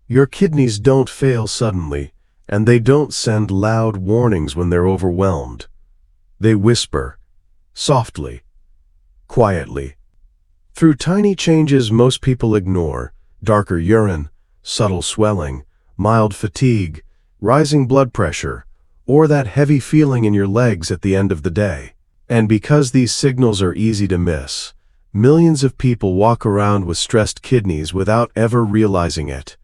Your kidneys don't fail suddenly, and they don't send loud warnings when they're overwhelmed. They whisper, softly, quietly, through tiny changes most people ignore: darker urine, subtle swelling, mild fatigue, rising blood pressure, or that heavy feeling in your legs at the end of the day. And because these signals are easy to miss, millions of people walk around with stressed kidneys without ever realizing it.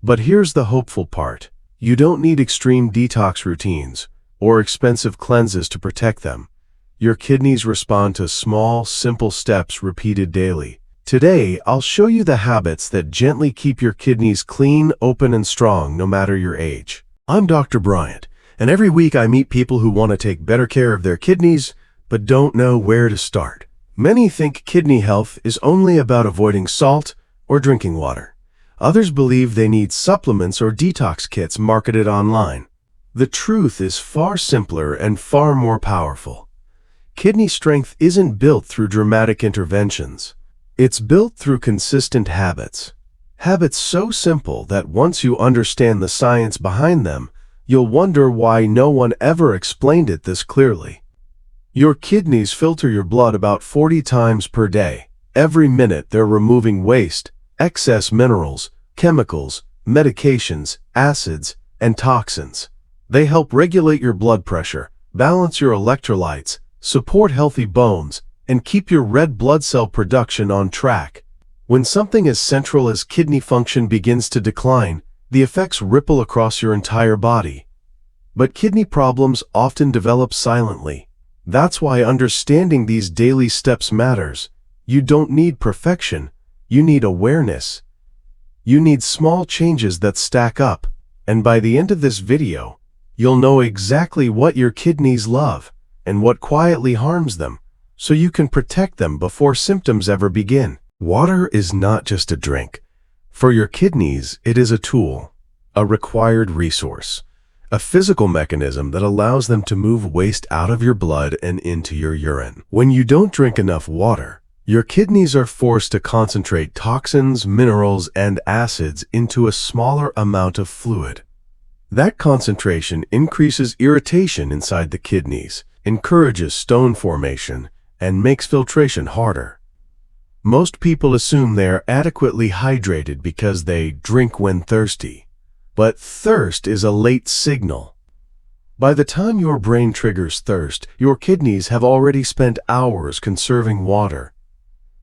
But here's the hopeful part. You don't need extreme detox routines or expensive cleanses to protect them. Your kidneys respond to small, simple steps repeated daily. Today, I'll show you the habits that gently keep your kidneys clean, open, and strong no matter your age. I'm Dr. Briant, and every week I meet people who want to take better care of their kidneys, but don't know where to start. Many think kidney health is only about avoiding salt or drinking water. Others believe they need supplements or detox kits marketed online. The truth is far simpler and far more powerful. Kidney strength isn't built through dramatic interventions. It's built through consistent habits. Habits so simple that once you understand the science behind them, you'll wonder why no one ever explained it this clearly. Your kidneys filter your blood about 40 times per day. Every minute they're removing waste, excess minerals, chemicals, medications, acids, and toxins. They help regulate your blood pressure, balance your electrolytes, support healthy bones, and keep your red blood cell production on track. When something as central as kidney function begins to decline, the effects ripple across your entire body. But kidney problems often develop silently. That's why understanding these daily steps matters. You don't need perfection, you need awareness. You need small changes that stack up, and by the end of this video, you'll know exactly what your kidneys love and what quietly harms them, so you can protect them before symptoms ever begin. Water is not just a drink. For your kidneys, it is a tool, a required resource, a physical mechanism that allows them to move waste out of your blood and into your urine. When you don't drink enough water, your kidneys are forced to concentrate toxins, minerals, and acids into a smaller amount of fluid. That concentration increases irritation inside the kidneys, encourages stone formation, and makes filtration harder. Most people assume they are adequately hydrated because they drink when thirsty. But thirst is a late signal. By the time your brain triggers thirst, your kidneys have already spent hours conserving water.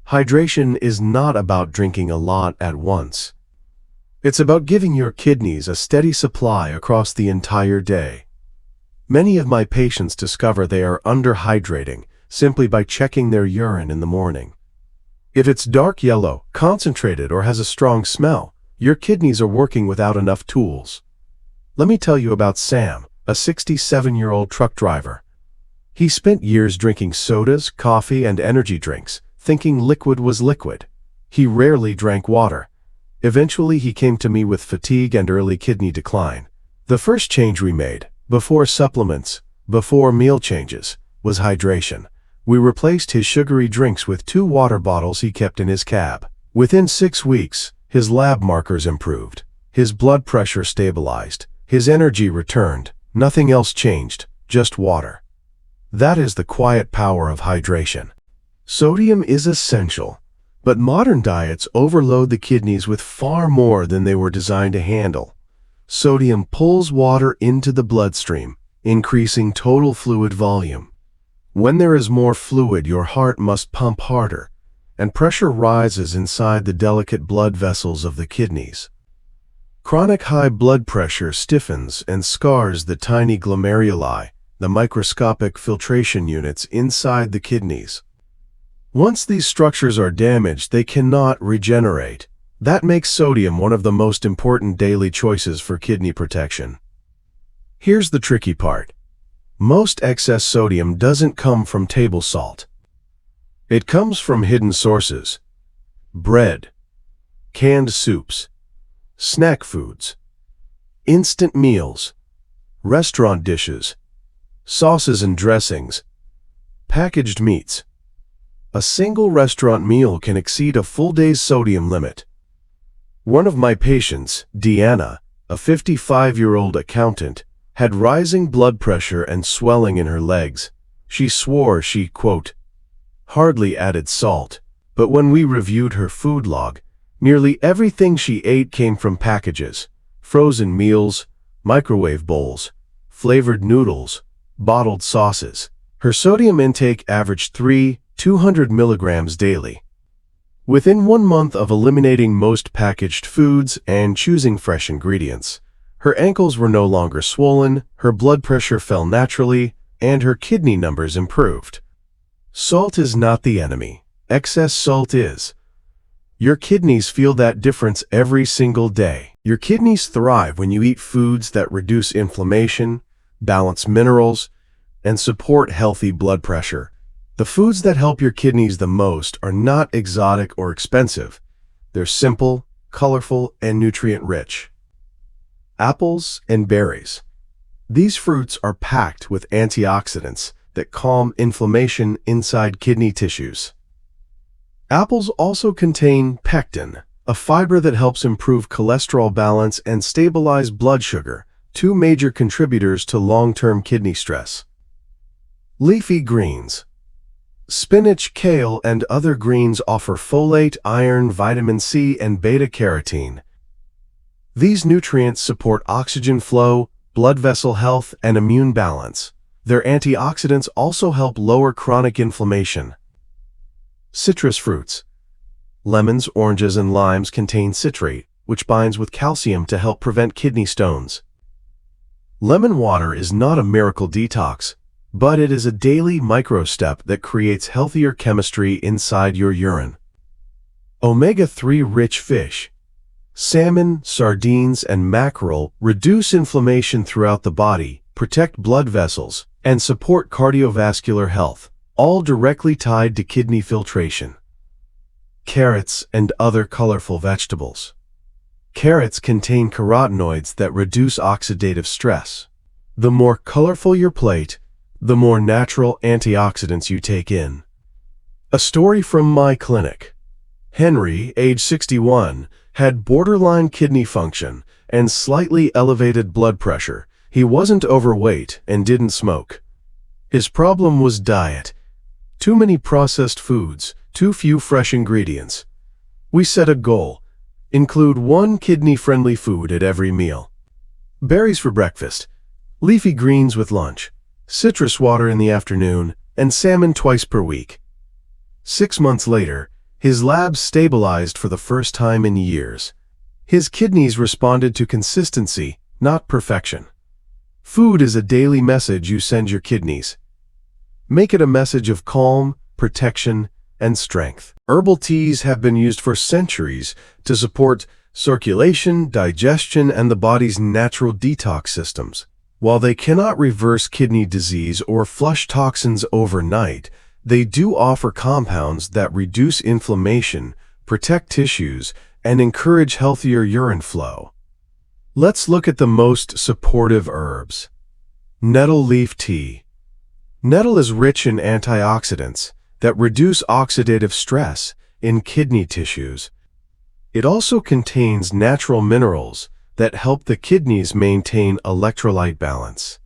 Hydration is not about drinking a lot at once. It's about giving your kidneys a steady supply across the entire day. Many of my patients discover they are underhydrating simply by checking their urine in the morning. If it's dark yellow, concentrated, or has a strong smell, your kidneys are working without enough tools. Let me tell you about Sam, a 67-year-old truck driver. He spent years drinking sodas, coffee, and energy drinks, thinking liquid was liquid. He rarely drank water. Eventually, he came to me with fatigue and early kidney decline. The first change we made, before supplements, before meal changes, was hydration. We replaced his sugary drinks with 2 water bottles he kept in his cab. Within 6 weeks, his lab markers improved. His blood pressure stabilized. His energy returned. Nothing else changed, just water. That is the quiet power of hydration. Sodium is essential, but modern diets overload the kidneys with far more than they were designed to handle. Sodium pulls water into the bloodstream, increasing total fluid volume. When there is more fluid, your heart must pump harder, and pressure rises inside the delicate blood vessels of the kidneys. Chronic high blood pressure stiffens and scars the tiny glomeruli, the microscopic filtration units inside the kidneys. Once these structures are damaged, they cannot regenerate. That makes sodium one of the most important daily choices for kidney protection. Here's the tricky part. Most excess sodium doesn't come from table salt. It comes from hidden sources: bread, canned soups, snack foods, instant meals, restaurant dishes, sauces and dressings, packaged meats. A single restaurant meal can exceed a full day's sodium limit. One of my patients, Deanna, a 55-year-old accountant, had rising blood pressure and swelling in her legs. She swore she, quote, hardly added salt, but when we reviewed her food log, nearly everything she ate came from packages, frozen meals, microwave bowls, flavored noodles, bottled sauces. Her sodium intake averaged 200 milligrams daily. Within 1 month of eliminating most packaged foods and choosing fresh ingredients, her ankles were no longer swollen, her blood pressure fell naturally, and her kidney numbers improved. Salt is not the enemy. Excess salt is. Your kidneys feel that difference every single day. Your kidneys thrive when you eat foods that reduce inflammation, balance minerals, and support healthy blood pressure. The foods that help your kidneys the most are not exotic or expensive. They're simple, colorful, and nutrient-rich. Apples and berries. These fruits are packed with antioxidants that calm inflammation inside kidney tissues. Apples also contain pectin, a fiber that helps improve cholesterol balance and stabilize blood sugar, two major contributors to long-term kidney stress. Leafy greens. Spinach, kale, and other greens offer folate, iron, vitamin C, and beta-carotene. These nutrients support oxygen flow, blood vessel health, and immune balance. Their antioxidants also help lower chronic inflammation. Citrus fruits. Lemons, oranges, and limes contain citrate, which binds with calcium to help prevent kidney stones. Lemon water is not a miracle detox, but it is a daily micro-step that creates healthier chemistry inside your urine. Omega-3 rich fish. Salmon, sardines, and mackerel reduce inflammation throughout the body, protect blood vessels, and support cardiovascular health, all directly tied to kidney filtration. Carrots and other colorful vegetables. Carrots contain carotenoids that reduce oxidative stress. The more colorful your plate, the more natural antioxidants you take in. A story from my clinic. Henry, age 61, had borderline kidney function and slightly elevated blood pressure. He wasn't overweight and didn't smoke. His problem was diet. Too many processed foods, too few fresh ingredients. We set a goal. Include one kidney-friendly food at every meal. Berries for breakfast, leafy greens with lunch, citrus water in the afternoon, and salmon twice per week. 6 months later, his labs stabilized for the first time in years. His kidneys responded to consistency, not perfection. Food is a daily message you send your kidneys. Make it a message of calm, protection, and strength. Herbal teas have been used for centuries to support circulation, digestion, and the body's natural detox systems. While they cannot reverse kidney disease or flush toxins overnight, they do offer compounds that reduce inflammation, protect tissues, and encourage healthier urine flow. Let's look at the most supportive herbs. Nettle leaf tea. Nettle is rich in antioxidants that reduce oxidative stress in kidney tissues. It also contains natural minerals that help the kidneys maintain electrolyte balance.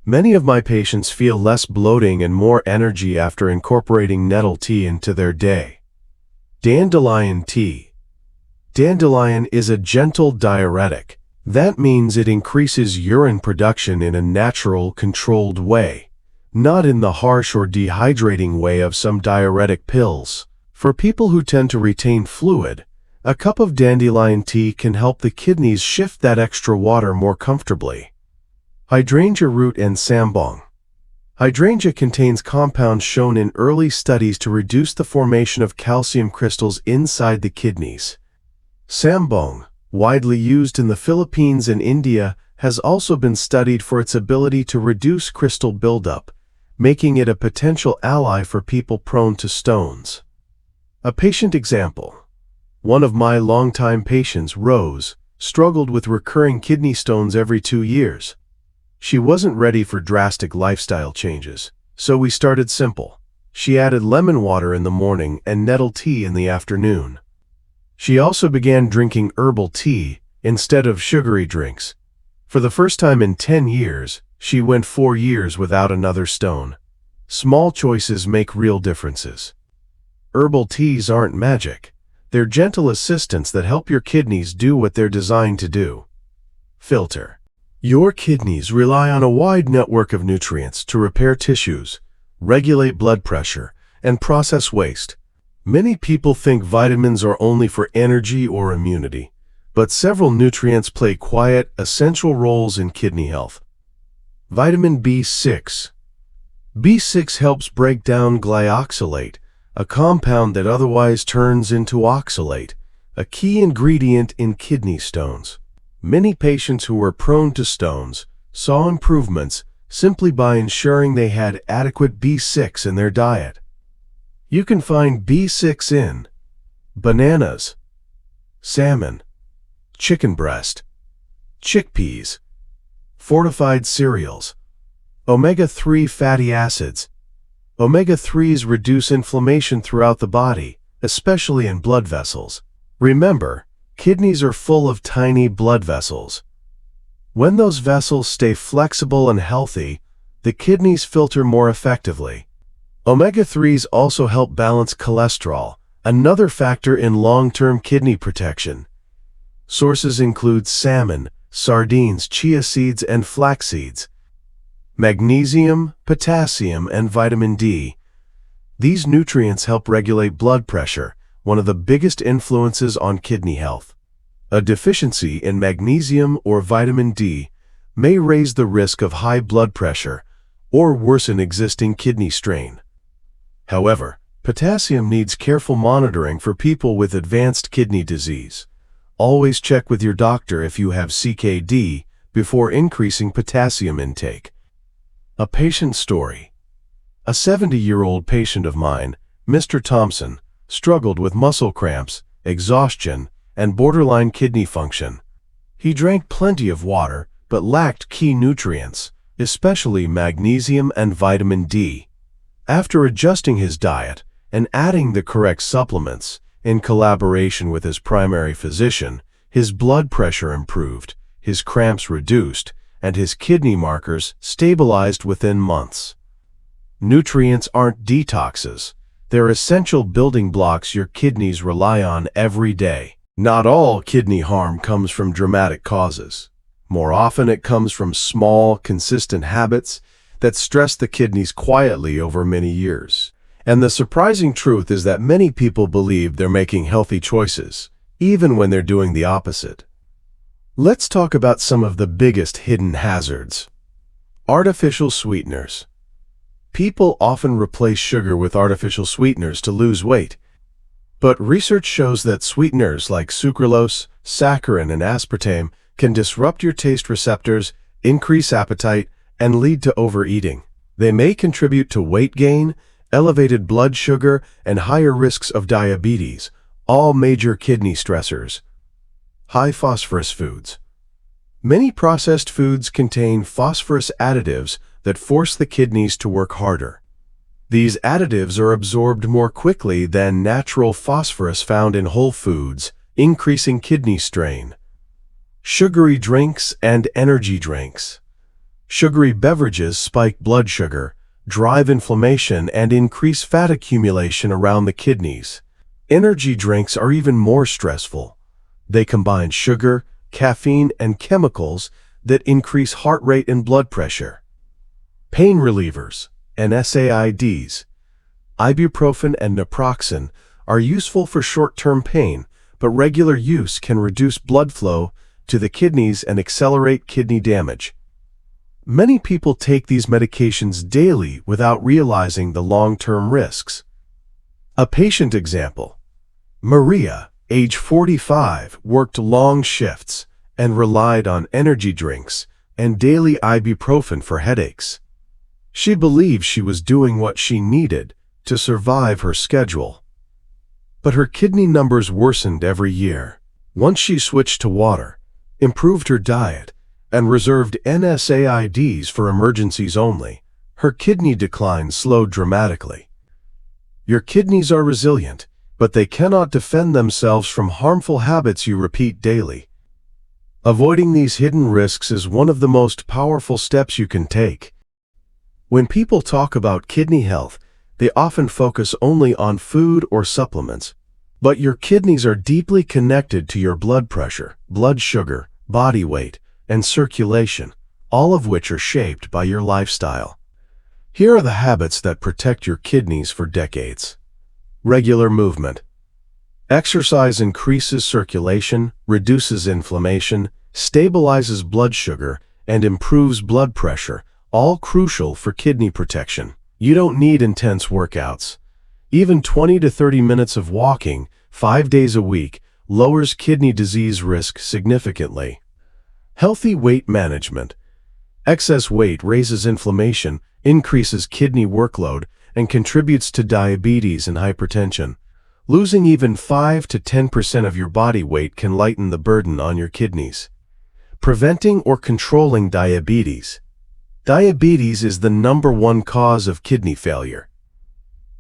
Many of my patients feel less bloating and more energy after incorporating nettle tea into their day. Dandelion tea. Dandelion is a gentle diuretic. That means it increases urine production in a natural, controlled way, not in the harsh or dehydrating way of some diuretic pills. For people who tend to retain fluid, a cup of dandelion tea can help the kidneys shift that extra water more comfortably. Hydrangea root and sambong. Hydrangea contains compounds shown in early studies to reduce the formation of calcium crystals inside the kidneys. Sambong, widely used in the Philippines and India, has also been studied for its ability to reduce crystal buildup, making it a potential ally for people prone to stones. A patient example. One of my longtime patients, Rose, struggled with recurring kidney stones every 2 years. She wasn't ready for drastic lifestyle changes, so we started simple. She added lemon water in the morning and nettle tea in the afternoon. She also began drinking herbal tea instead of sugary drinks. For the first time in 10 years, she went 4 years without another stone. Small choices make real differences. Herbal teas aren't magic. They're gentle assistants that help your kidneys do what they're designed to do. Filter. Your kidneys rely on a wide network of nutrients to repair tissues, regulate blood pressure, and process waste. Many people think vitamins are only for energy or immunity, but several nutrients play quiet, essential roles in kidney health. Vitamin B6. B6 helps break down glyoxylate, a compound that otherwise turns into oxalate, a key ingredient in kidney stones. Many patients who were prone to stones saw improvements simply by ensuring they had adequate B6 in their diet. You can find B6 in bananas, salmon, chicken breast, chickpeas, fortified cereals, omega-3 fatty acids. Omega-3s reduce inflammation throughout the body, especially in blood vessels. Remember, kidneys are full of tiny blood vessels. When those vessels stay flexible and healthy, the kidneys filter more effectively. Omega-3s also help balance cholesterol, another factor in long-term kidney protection. Sources include salmon, sardines, chia seeds, and flax seeds. Magnesium, potassium, and vitamin D. These nutrients help regulate blood pressure, one of the biggest influences on kidney health. A deficiency in magnesium or vitamin D may raise the risk of high blood pressure or worsen existing kidney strain. However, potassium needs careful monitoring for people with advanced kidney disease. Always check with your doctor if you have CKD before increasing potassium intake. A patient story. A 70-year-old patient of mine, Mr. Thompson, struggled with muscle cramps, exhaustion, and borderline kidney function. He drank plenty of water, but lacked key nutrients, especially magnesium and vitamin D. After adjusting his diet and adding the correct supplements, in collaboration with his primary physician, his blood pressure improved, his cramps reduced, and his kidney markers stabilized within months. Nutrients aren't detoxes. They're essential building blocks your kidneys rely on every day. Not all kidney harm comes from dramatic causes. More often it comes from small, consistent habits that stress the kidneys quietly over many years. And the surprising truth is that many people believe they're making healthy choices, even when they're doing the opposite. Let's talk about some of the biggest hidden hazards. Artificial sweeteners. People often replace sugar with artificial sweeteners to lose weight. But research shows that sweeteners like sucralose, saccharin, and aspartame can disrupt your taste receptors, increase appetite, and lead to overeating. They may contribute to weight gain, elevated blood sugar, and higher risks of diabetes, all major kidney stressors. High phosphorus foods. Many processed foods contain phosphorus additives that force the kidneys to work harder. These additives are absorbed more quickly than natural phosphorus found in whole foods, increasing kidney strain. Sugary drinks and energy drinks. Sugary beverages spike blood sugar, drive inflammation, and increase fat accumulation around the kidneys. Energy drinks are even more stressful. They combine sugar, caffeine, and chemicals that increase heart rate and blood pressure. Pain relievers and NSAIDs. Ibuprofen and naproxen are useful for short-term pain, but regular use can reduce blood flow to the kidneys and accelerate kidney damage. Many people take these medications daily without realizing the long-term risks. A patient example. Maria, age 45, worked long shifts and relied on energy drinks and daily ibuprofen for headaches. She believed she was doing what she needed to survive her schedule. But her kidney numbers worsened every year. Once she switched to water, improved her diet, and reserved NSAIDs for emergencies only, her kidney decline slowed dramatically. Your kidneys are resilient, but they cannot defend themselves from harmful habits you repeat daily. Avoiding these hidden risks is one of the most powerful steps you can take. When people talk about kidney health, they often focus only on food or supplements. But your kidneys are deeply connected to your blood pressure, blood sugar, body weight, and circulation, all of which are shaped by your lifestyle. Here are the habits that protect your kidneys for decades. Regular movement. Exercise increases circulation, reduces inflammation, stabilizes blood sugar, and improves blood pressure, all crucial for kidney protection. You don't need intense workouts. Even 20 to 30 minutes of walking, 5 days a week, lowers kidney disease risk significantly. Healthy weight management. Excess weight raises inflammation, increases kidney workload, and contributes to diabetes and hypertension. Losing even 5 to 10% of your body weight can lighten the burden on your kidneys. Preventing or controlling diabetes. Diabetes is the #1 cause of kidney failure.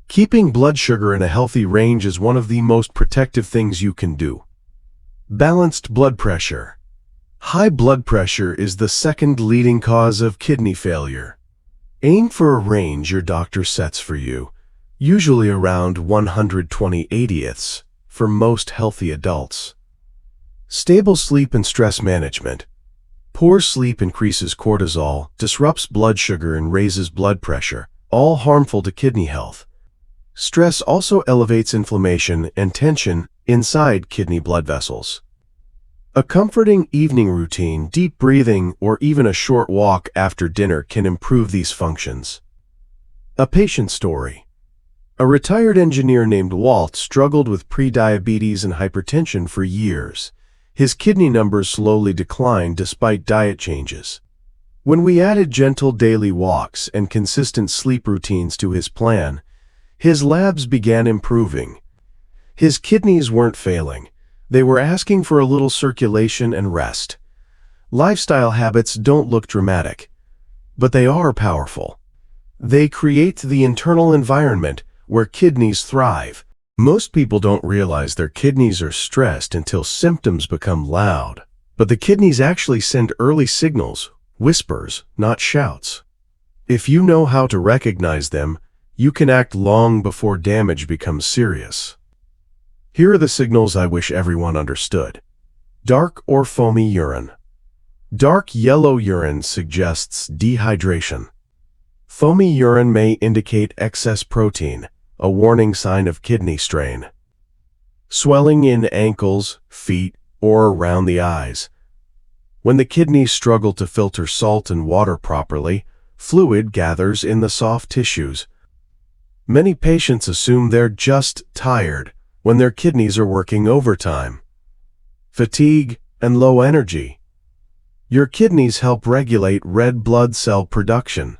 Keeping blood sugar in a healthy range is one of the most protective things you can do. Balanced blood pressure. High blood pressure is the second leading cause of kidney failure. Aim for a range your doctor sets for you, usually around 120/80ths for most healthy adults. Stable sleep and stress management. Poor sleep increases cortisol, disrupts blood sugar, and raises blood pressure, all harmful to kidney health. Stress also elevates inflammation and tension inside kidney blood vessels. A comforting evening routine, deep breathing, or even a short walk after dinner can improve these functions. A patient story. A retired engineer named Walt struggled with prediabetes and hypertension for years. His kidney numbers slowly declined despite diet changes. When we added gentle daily walks and consistent sleep routines to his plan, his labs began improving. His kidneys weren't failing. They were asking for a little circulation and rest. Lifestyle habits don't look dramatic, but they are powerful. They create the internal environment where kidneys thrive. Most people don't realize their kidneys are stressed until symptoms become loud. But the kidneys actually send early signals, whispers, not shouts. If you know how to recognize them, you can act long before damage becomes serious. Here are the signals I wish everyone understood. Dark or foamy urine. Dark yellow urine suggests dehydration. Foamy urine may indicate excess protein, a warning sign of kidney strain. Swelling in ankles, feet, or around the eyes. When the kidneys struggle to filter salt and water properly, fluid gathers in the soft tissues. Many patients assume they're just tired when their kidneys are working overtime. Fatigue and low energy. Your kidneys help regulate red blood cell production.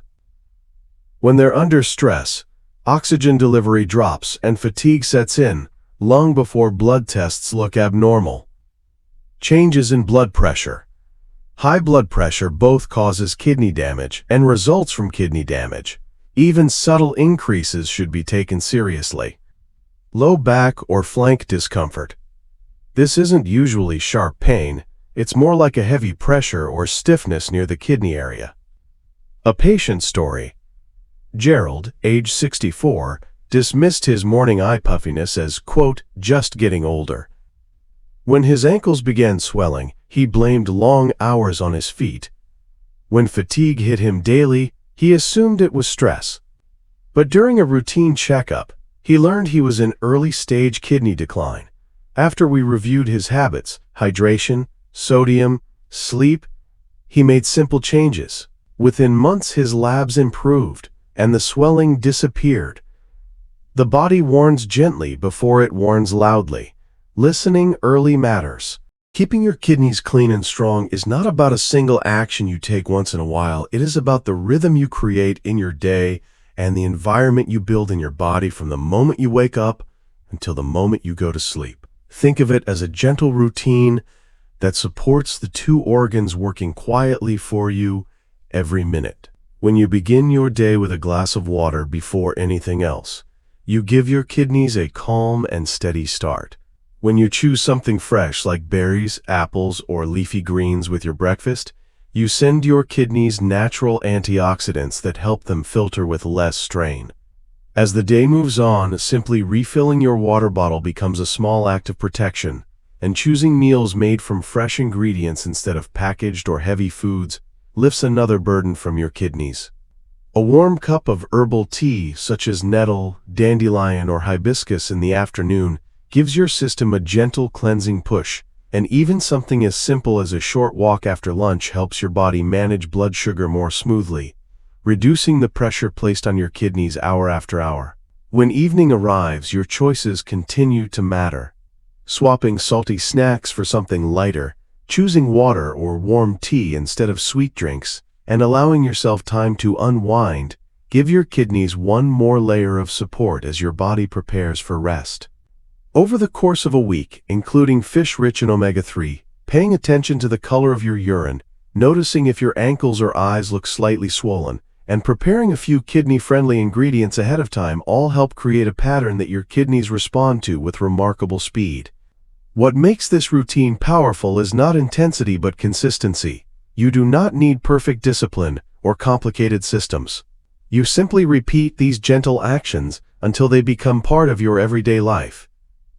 When they're under stress, oxygen delivery drops and fatigue sets in long before blood tests look abnormal. Changes in blood pressure. High blood pressure both causes kidney damage and results from kidney damage. Even subtle increases should be taken seriously. Low back or flank discomfort. This isn't usually sharp pain, it's more like a heavy pressure or stiffness near the kidney area. A patient story. Gerald, age 64, dismissed his morning eye puffiness as, quote, just getting older. When his ankles began swelling, he blamed long hours on his feet. When fatigue hit him daily, he assumed it was stress. But during a routine checkup, he learned he was in early-stage kidney decline. After we reviewed his habits, hydration, sodium, sleep, he made simple changes. Within months, his labs improved, and the swelling disappeared. The body warns gently before it warns loudly. Listening early matters. Keeping your kidneys clean and strong is not about a single action you take once in a while. It is about the rhythm you create in your day and the environment you build in your body from the moment you wake up until the moment you go to sleep. Think of it as a gentle routine that supports the two organs working quietly for you every minute. When you begin your day with a glass of water before anything else, You give your kidneys a calm and steady start. When you choose something fresh like berries, apples, or leafy greens with your breakfast, you send your kidneys natural antioxidants that help them filter with less strain. As the day moves on, simply refilling your water bottle becomes a small act of protection, and choosing meals made from fresh ingredients instead of packaged or heavy foods lifts another burden from your kidneys. A warm cup of herbal tea, such as nettle, dandelion, or hibiscus in the afternoon, gives your system a gentle cleansing push, and even something as simple as a short walk after lunch helps your body manage blood sugar more smoothly, reducing the pressure placed on your kidneys hour after hour. When evening arrives, your choices continue to matter. Swapping salty snacks for something lighter, choosing water or warm tea instead of sweet drinks, and allowing yourself time to unwind, give your kidneys one more layer of support as your body prepares for rest. Over the course of a week, including fish rich in omega-3, paying attention to the color of your urine, noticing if your ankles or eyes look slightly swollen, and preparing a few kidney-friendly ingredients ahead of time all help create a pattern that your kidneys respond to with remarkable speed. What makes this routine powerful is not intensity but consistency. You do not need perfect discipline or complicated systems. You simply repeat these gentle actions until they become part of your everyday life.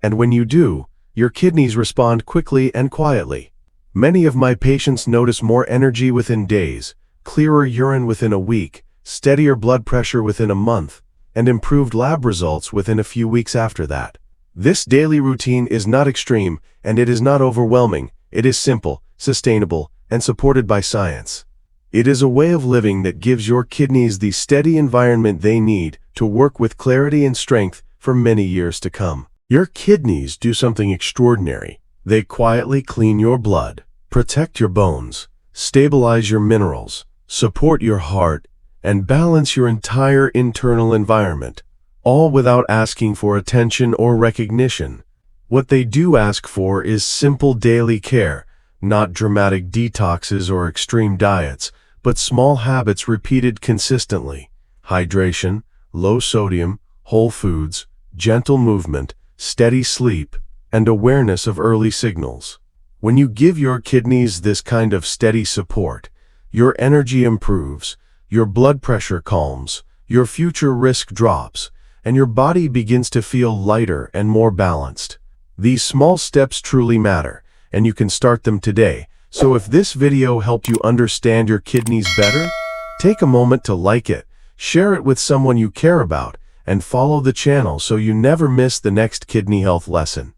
And when you do, your kidneys respond quickly and quietly. Many of my patients notice more energy within days, clearer urine within a week, steadier blood pressure within a month, and improved lab results within a few weeks after that. This daily routine is not extreme, and it is not overwhelming. It is simple, sustainable, and supported by science. It is a way of living that gives your kidneys the steady environment they need to work with clarity and strength for many years to come. Your kidneys do something extraordinary. They quietly clean your blood, protect your bones, stabilize your minerals, support your heart, and balance your entire internal environment, all without asking for attention or recognition. What they do ask for is simple daily care, not dramatic detoxes or extreme diets, but small habits repeated consistently. Hydration, low sodium, whole foods, gentle movement, steady sleep, and awareness of early signals. When you give your kidneys this kind of steady support, your energy improves, your blood pressure calms, your future risk drops, and your body begins to feel lighter and more balanced. These small steps truly matter, and you can start them today. So if this video helped you understand your kidneys better, take a moment to like it, share it with someone you care about, and follow the channel so you never miss the next kidney health lesson.